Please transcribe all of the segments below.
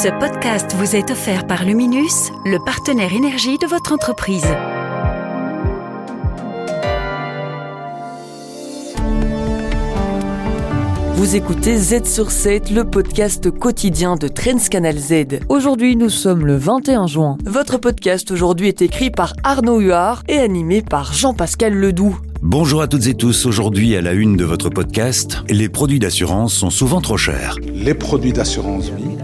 Ce podcast vous est offert par Luminus, le partenaire énergie de votre entreprise. Vous écoutez Z sur 7, le podcast quotidien de Trends Canal Z. Aujourd'hui, nous sommes le 21 juin. Votre podcast aujourd'hui est écrit par Arnaud Huard et animé par Jean-Pascal Ledoux. Bonjour à toutes et tous, aujourd'hui à la une de votre podcast, les produits d'assurance sont souvent trop chers. Les produits d'assurance vie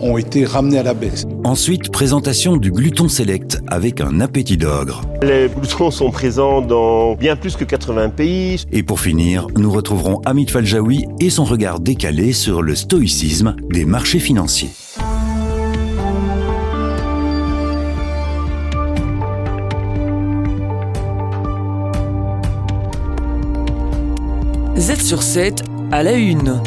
ont été ramenés à la baisse. Ensuite, présentation du gluton select avec un appétit d'ogre. Les glutons sont présents dans bien plus que 80 pays. Et pour finir, nous retrouverons Hamid Faljaoui et son regard décalé sur le stoïcisme des marchés financiers. Z sur 7 à la une.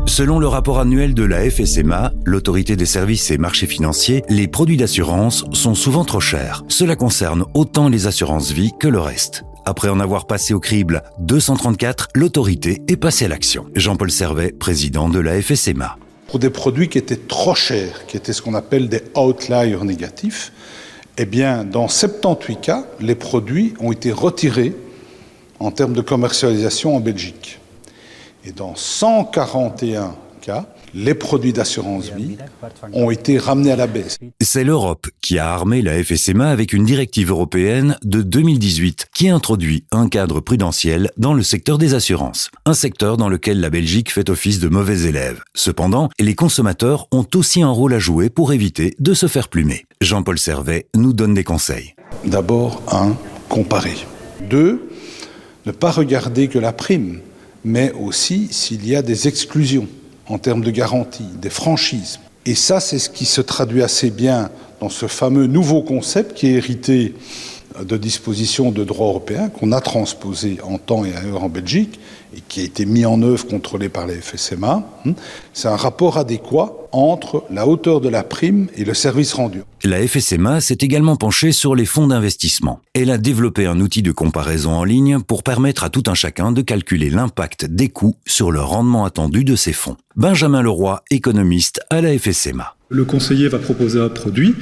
Selon le rapport annuel de la FSMA, l'autorité des services et marchés financiers, les produits d'assurance sont souvent trop chers. Cela concerne autant les assurances vie que le reste. Après en avoir passé au crible 234, l'autorité est passée à l'action. Jean-Paul Servet, président de la FSMA. Pour des produits qui étaient trop chers, qui étaient ce qu'on appelle des outliers négatifs, eh bien, dans 78 cas, les produits ont été retirés en termes de commercialisation en Belgique. Et dans 141 cas, les produits d'assurance vie ont été ramenés à la baisse. C'est l'Europe qui a armé la FSMA avec une directive européenne de 2018 qui introduit un cadre prudentiel dans le secteur des assurances. Un secteur dans lequel la Belgique fait office de mauvais élève. Cependant, les consommateurs ont aussi un rôle à jouer pour éviter de se faire plumer. Jean-Paul Servet nous donne des conseils. D'abord, 1, comparer. 2, ne pas regarder que la prime, mais aussi s'il y a des exclusions en termes de garantie, des franchises. Et ça, c'est ce qui se traduit assez bien dans ce fameux nouveau concept qui est hérité de dispositions de droit européen qu'on a transposé en temps et à heure en Belgique et qui a été mis en œuvre, contrôlé par la FSMA. C'est un rapport adéquat entre la hauteur de la prime et le service rendu. La FSMA s'est également penchée sur les fonds d'investissement. Elle a développé un outil de comparaison en ligne pour permettre à tout un chacun de calculer l'impact des coûts sur le rendement attendu de ces fonds. Benjamin Leroy, économiste à la FSMA. Le conseiller va proposer un produit,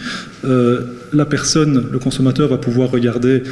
la personne, le consommateur va pouvoir regarder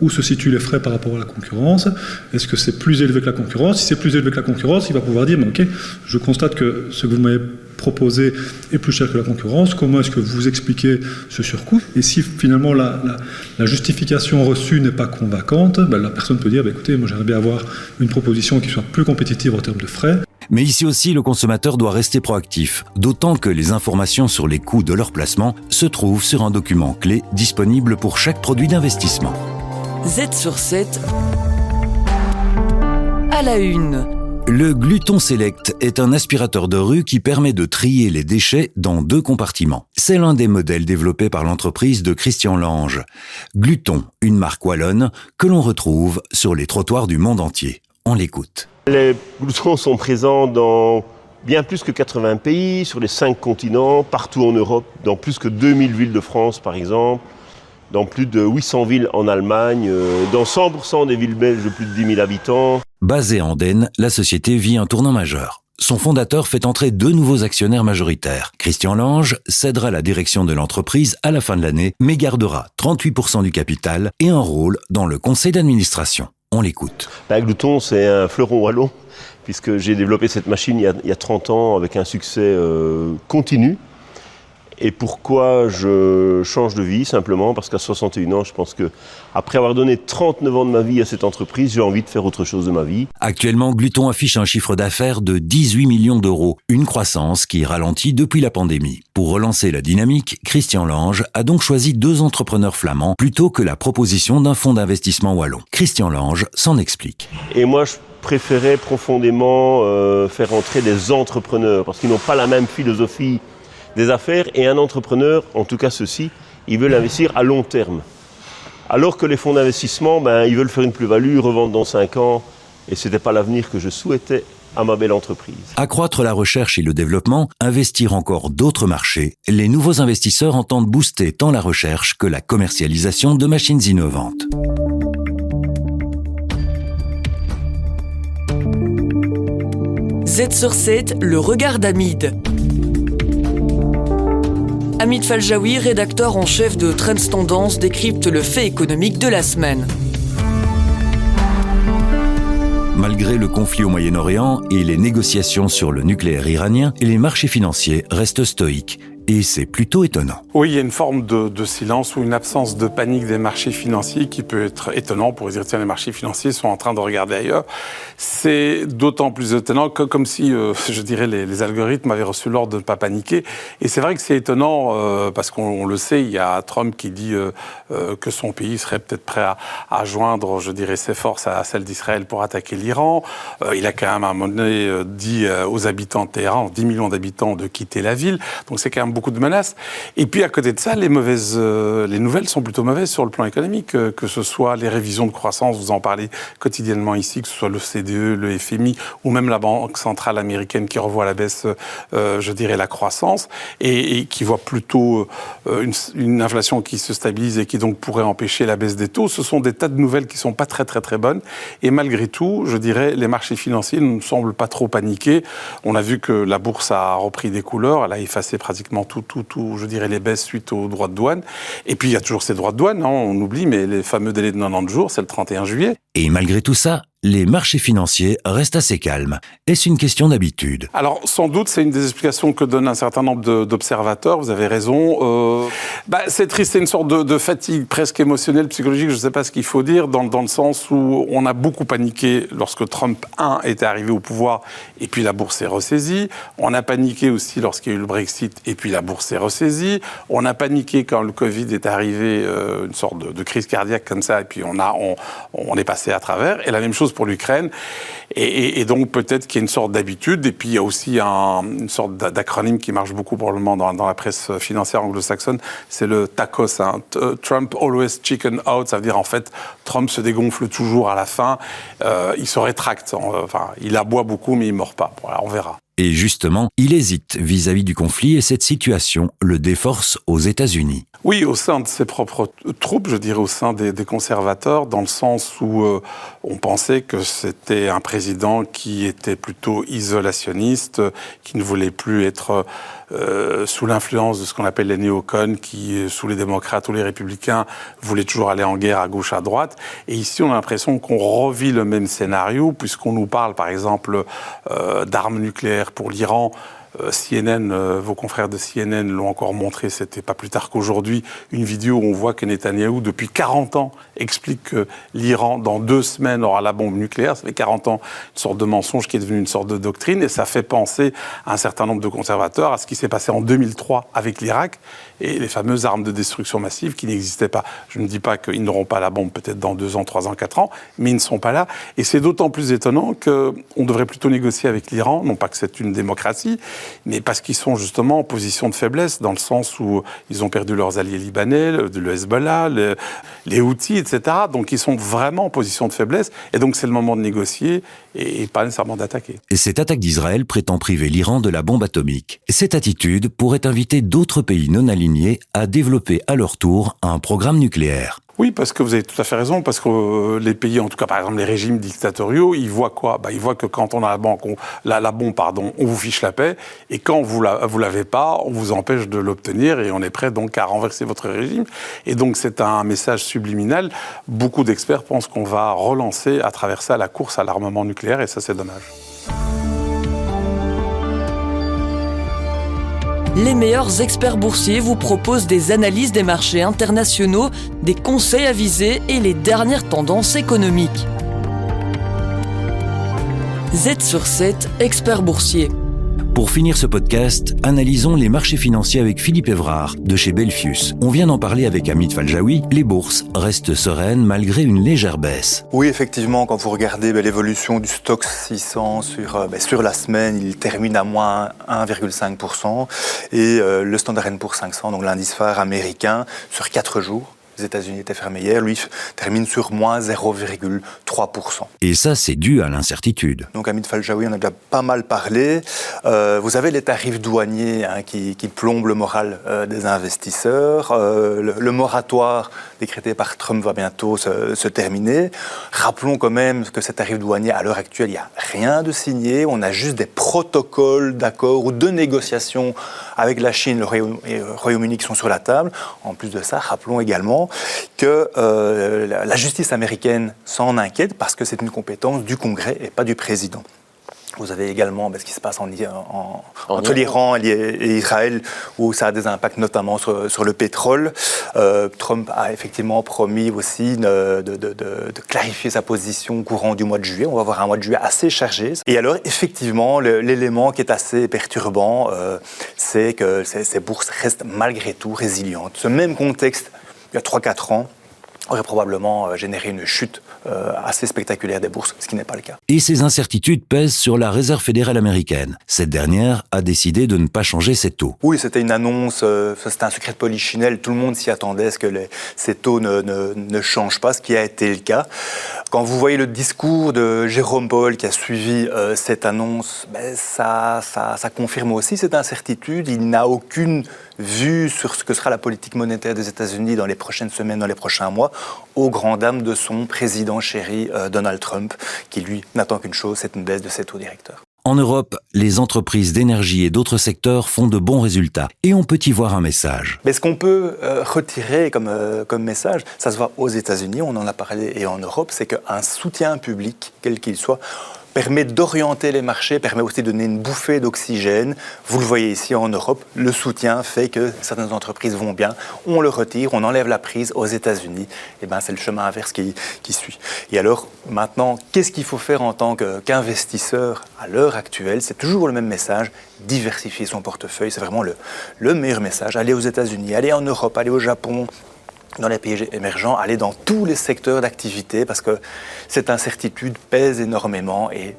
où se situent les frais par rapport à la concurrence, est-ce que c'est plus élevé que la concurrence, si c'est plus élevé que la concurrence, il va pouvoir dire ok, je constate que ce que vous m'avez proposé est plus cher que la concurrence, comment est-ce que vous expliquez ce surcoût, et si finalement la justification reçue n'est pas convaincante, la personne peut dire écoutez, moi j'aimerais bien avoir une proposition qui soit plus compétitive en termes de frais. Mais ici aussi, le consommateur doit rester proactif, d'autant que les informations sur les coûts de leur placement se trouvent sur un document clé disponible pour chaque produit d'investissement. Z sur 7 à la une. Le gluton select est un aspirateur de rue qui permet de trier les déchets dans 2 compartiments. C'est l'un des modèles développés par l'entreprise de Christian Lange. Gluton, une marque wallonne que l'on retrouve sur les trottoirs du monde entier. On l'écoute. Les glutons sont présents dans bien plus que 80 pays, sur les 5 continents, partout en Europe, dans plus que 2000 villes de France par exemple, dans plus de 800 villes en Allemagne, dans 100% des villes belges de plus de 10 000 habitants. Basée à Andenne, la société vit un tournant majeur. Son fondateur fait entrer 2 nouveaux actionnaires majoritaires. Christian Lange cédera la direction de l'entreprise à la fin de l'année, mais gardera 38% du capital et un rôle dans le conseil d'administration. On l'écoute. Gluton, c'est un fleuron wallon, puisque j'ai développé cette machine il y a 30 ans avec un succès continu. Et pourquoi je change de vie? Simplement parce qu'à 61 ans, je pense que après avoir donné 39 ans de ma vie à cette entreprise, j'ai envie de faire autre chose de ma vie. Actuellement, Gluton affiche un chiffre d'affaires de 18 millions d'euros, une croissance qui ralentit depuis la pandémie. Pour relancer la dynamique, Christian Lange a donc choisi 2 entrepreneurs flamands plutôt que la proposition d'un fonds d'investissement wallon. Christian Lange s'en explique. Et moi, je préférais profondément faire entrer des entrepreneurs parce qu'ils n'ont pas la même philosophie des affaires, et un entrepreneur, en tout cas ceux-ci, ils veulent investir à long terme. Alors que les fonds d'investissement, ils veulent faire une plus-value, revendre dans 5 ans, et ce n'était pas l'avenir que je souhaitais à ma belle entreprise. Accroître la recherche et le développement, investir encore d'autres marchés, les nouveaux investisseurs entendent booster tant la recherche que la commercialisation de machines innovantes. Z sur 7, le regard d'Hamid. Hamid Faljaoui, rédacteur en chef de Trends Tendance, décrypte le fait économique de la semaine. Malgré le conflit au Moyen-Orient et les négociations sur le nucléaire iranien, les marchés financiers restent stoïques. Et c'est plutôt étonnant. Oui, il y a une forme de silence ou une absence de panique des marchés financiers qui peut être étonnant pour dire tiens, les marchés financiers sont en train de regarder ailleurs. C'est d'autant plus étonnant que comme si, je dirais, les algorithmes avaient reçu l'ordre de ne pas paniquer. Et c'est vrai que c'est étonnant parce qu'on le sait, il y a Trump qui dit que son pays serait peut-être prêt à joindre, je dirais, ses forces à celles d'Israël pour attaquer l'Iran. Il a quand même à un moment donné dit aux habitants de Téhéran, 10 millions d'habitants, de quitter la ville. Donc c'est quand même beaucoup de menaces. Et puis à côté de ça, les nouvelles sont plutôt mauvaises sur le plan économique, que ce soit les révisions de croissance, vous en parlez quotidiennement ici, que ce soit l'OCDE, le FMI ou même la Banque centrale américaine qui revoit à la baisse, je dirais, la croissance et qui voit plutôt une inflation qui se stabilise et qui donc pourrait empêcher la baisse des taux. Ce sont des tas de nouvelles qui sont pas très très très bonnes. Et malgré tout, je dirais, les marchés financiers ne semblent pas trop paniquer. On a vu que la bourse a repris des couleurs, elle a effacé pratiquement tout, je dirais, les baisses suite aux droits de douane. Et puis, il y a toujours ces droits de douane, hein, on oublie, mais les fameux délais de 90 jours, c'est le 31 juillet. Et malgré tout ça, les marchés financiers restent assez calmes. Est-ce une question d'habitude ? Alors, sans doute, c'est une des explications que donnent un certain nombre d'observateurs. Vous avez raison. C'est triste, c'est une sorte de fatigue presque émotionnelle, psychologique, je ne sais pas ce qu'il faut dire, dans le sens où on a beaucoup paniqué lorsque Trump 1 était arrivé au pouvoir, et puis la bourse s'est ressaisie. On a paniqué aussi lorsqu'il y a eu le Brexit, et puis la bourse s'est ressaisie. On a paniqué quand le Covid est arrivé, une sorte de crise cardiaque comme ça, et puis on est passé à travers. Et la même chose pour l'Ukraine. Et donc peut-être qu'il y a une sorte d'habitude. Et puis il y a aussi une sorte d'acronyme qui marche beaucoup pour le moment dans la presse financière anglo-saxonne. C'est le TACOS. Hein. Trump always chicken out. Ça veut dire en fait Trump se dégonfle toujours à la fin. Il se rétracte. Enfin, il aboie beaucoup mais il ne mord pas. Voilà, on verra. Et justement, il hésite vis-à-vis du conflit et cette situation le déforce aux États-Unis. Oui, au sein de ses propres troupes, je dirais au sein des conservateurs, dans le sens où on pensait que c'était un président qui était plutôt isolationniste, qui ne voulait plus être sous l'influence de ce qu'on appelle les néocons, qui, sous les démocrates ou les républicains, voulaient toujours aller en guerre à gauche, à droite. Et ici, on a l'impression qu'on revit le même scénario, puisqu'on nous parle, par exemple, d'armes nucléaires pour l'Iran. CNN, vos confrères de CNN l'ont encore montré, c'était pas plus tard qu'aujourd'hui, une vidéo où on voit que Netanyahou, depuis 40 ans, explique que l'Iran, dans 2 semaines, aura la bombe nucléaire. Ça fait 40 ans, une sorte de mensonge qui est devenu une sorte de doctrine, et ça fait penser à un certain nombre de conservateurs à ce qui s'est passé en 2003 avec l'Irak, et les fameuses armes de destruction massive qui n'existaient pas. Je ne dis pas qu'ils n'auront pas la bombe peut-être dans 2 ans, 3 ans, 4 ans, mais ils ne sont pas là. Et c'est d'autant plus étonnant qu'on devrait plutôt négocier avec l'Iran, non pas que c'est une démocratie, mais parce qu'ils sont justement en position de faiblesse, dans le sens où ils ont perdu leurs alliés libanais, le Hezbollah, les Houthis, etc. Donc ils sont vraiment en position de faiblesse, et donc c'est le moment de négocier et pas nécessairement d'attaquer. Et cette attaque d'Israël prétend priver l'Iran de la bombe atomique. Cette attitude pourrait inviter d'autres pays non alignés à développer à leur tour un programme nucléaire. Oui, parce que vous avez tout à fait raison, parce que les pays, en tout cas par exemple les régimes dictatoriaux, ils voient quoi ? Ils voient que quand on a la bombe, on vous fiche la paix, et quand vous l'avez pas, on vous empêche de l'obtenir, et on est prêt donc à renverser votre régime. Et donc c'est un message subliminal. Beaucoup d'experts pensent qu'on va relancer à travers ça la course à l'armement nucléaire, et ça c'est dommage. Les meilleurs experts boursiers vous proposent des analyses des marchés internationaux, des conseils avisés et les dernières tendances économiques. Z sur 7, expert boursier. Pour finir ce podcast, analysons les marchés financiers avec Philippe Évrard de chez Belfius. On vient d'en parler avec Hamid Faljaoui. Les bourses restent sereines malgré une légère baisse. Oui, effectivement, quand vous regardez l'évolution du Stoxx 600 sur la semaine, il termine à moins 1,5%. Et le Standard & Poor's 500, donc l'indice phare américain, sur 4 jours, les États-Unis étaient fermés hier, lui termine sur moins 0,3%. Et ça, c'est dû à l'incertitude. Donc Hamid Faljaoui, on a déjà pas mal parlé. Vous avez les tarifs douaniers qui plombent le moral des investisseurs. Le moratoire décrété par Trump va bientôt se terminer. Rappelons quand même que ces tarifs douaniers, à l'heure actuelle, il n'y a rien de signé. On a juste des protocoles d'accords ou de négociations avec la Chine et le Royaume-Uni qui sont sur la table. En plus de ça, rappelons également que la justice américaine s'en inquiète parce que c'est une compétence du Congrès et pas du président. Vous avez également ce qui se passe entre l'Iran et Israël, où ça a des impacts notamment sur le pétrole. Trump a effectivement promis aussi de clarifier sa position au courant du mois de juillet. On va avoir un mois de juillet assez chargé. Et alors, effectivement, l'élément qui est assez perturbant, c'est que ces bourses restent malgré tout résilientes. Ce même contexte, il y a 3-4 ans, aurait probablement généré une chute assez spectaculaire des bourses, ce qui n'est pas le cas. Et ces incertitudes pèsent sur la Réserve fédérale américaine. Cette dernière a décidé de ne pas changer ses taux. Oui, c'était une annonce, c'était un secret de polichinelle, tout le monde s'y attendait à ce que ces taux ne changent pas, ce qui a été le cas. Quand vous voyez le discours de Jérôme Powell qui a suivi cette annonce, ça confirme aussi cette incertitude. Il n'a aucune vue sur ce que sera la politique monétaire des États-Unis dans les prochaines semaines, dans les prochains mois, aux grandes dames de son président chéri Donald Trump, qui lui n'attend qu'une chose, c'est une baisse de ses taux directeurs. En Europe, les entreprises d'énergie et d'autres secteurs font de bons résultats. Et on peut y voir un message. Mais ce qu'on peut retirer comme message, ça se voit aux États-Unis, on en a parlé, et en Europe, c'est qu'un soutien public, quel qu'il soit, permet d'orienter les marchés, permet aussi de donner une bouffée d'oxygène. Vous le voyez ici en Europe, le soutien fait que certaines entreprises vont bien, on le retire, on enlève la prise. Aux États-Unis, c'est le chemin inverse qui suit. Et alors, maintenant, qu'est-ce qu'il faut faire en tant qu'investisseur à l'heure actuelle? C'est toujours le même message, diversifier son portefeuille, c'est vraiment le meilleur message. Aller aux États-Unis, aller en Europe, aller au Japon, dans les pays émergents, aller dans tous les secteurs d'activité parce que cette incertitude pèse énormément et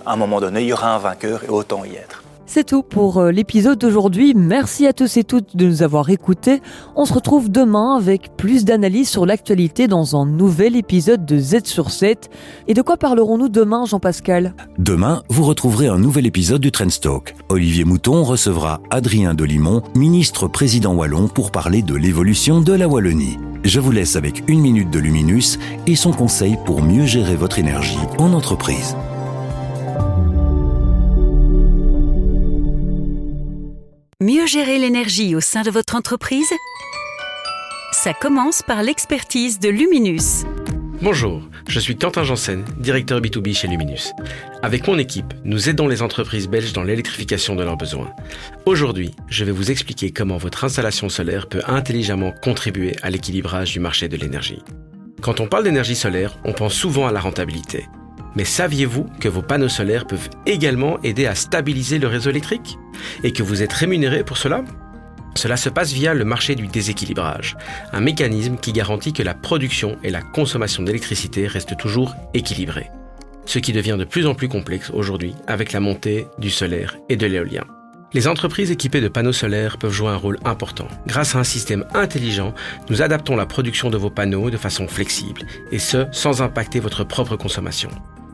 à un moment donné, il y aura un vainqueur et autant y être. C'est tout pour l'épisode d'aujourd'hui. Merci à tous et toutes de nous avoir écoutés. On se retrouve demain avec plus d'analyses sur l'actualité dans un nouvel épisode de Z sur 7. Et de quoi parlerons-nous demain, Jean-Pascal ? Demain, vous retrouverez un nouvel épisode du Trends Talk. Olivier Mouton recevra Adrien Delimont, ministre-président wallon, pour parler de l'évolution de la Wallonie. Je vous laisse avec 1 minute de Luminus et son conseil pour mieux gérer votre énergie en entreprise. Mieux gérer l'énergie au sein de votre entreprise ? Ça commence par l'expertise de Luminus. Bonjour, je suis Quentin Janssen, directeur B2B chez Luminus. Avec mon équipe, nous aidons les entreprises belges dans l'électrification de leurs besoins. Aujourd'hui, je vais vous expliquer comment votre installation solaire peut intelligemment contribuer à l'équilibrage du marché de l'énergie. Quand on parle d'énergie solaire, on pense souvent à la rentabilité. Mais saviez-vous que vos panneaux solaires peuvent également aider à stabiliser le réseau électrique ? Et que vous êtes rémunéré pour cela ? Cela se passe via le marché du déséquilibrage, un mécanisme qui garantit que la production et la consommation d'électricité restent toujours équilibrées. Ce qui devient de plus en plus complexe aujourd'hui avec la montée du solaire et de l'éolien. Les entreprises équipées de panneaux solaires peuvent jouer un rôle important. Grâce à un système intelligent, nous adaptons la production de vos panneaux de façon flexible, et ce, sans impacter votre propre consommation.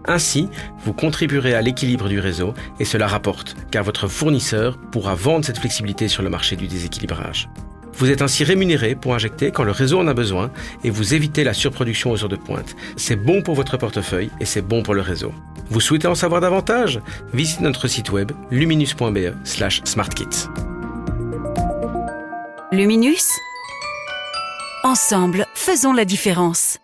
Ainsi, vous contribuerez à l'équilibre du réseau et cela rapporte, car votre fournisseur pourra vendre cette flexibilité sur le marché du déséquilibrage. Vous êtes ainsi rémunéré pour injecter quand le réseau en a besoin et vous évitez la surproduction aux heures de pointe. C'est bon pour votre portefeuille et c'est bon pour le réseau. Vous souhaitez en savoir davantage ? Visitez notre site web luminus.be/smartkits. Luminus ? Ensemble, faisons la différence.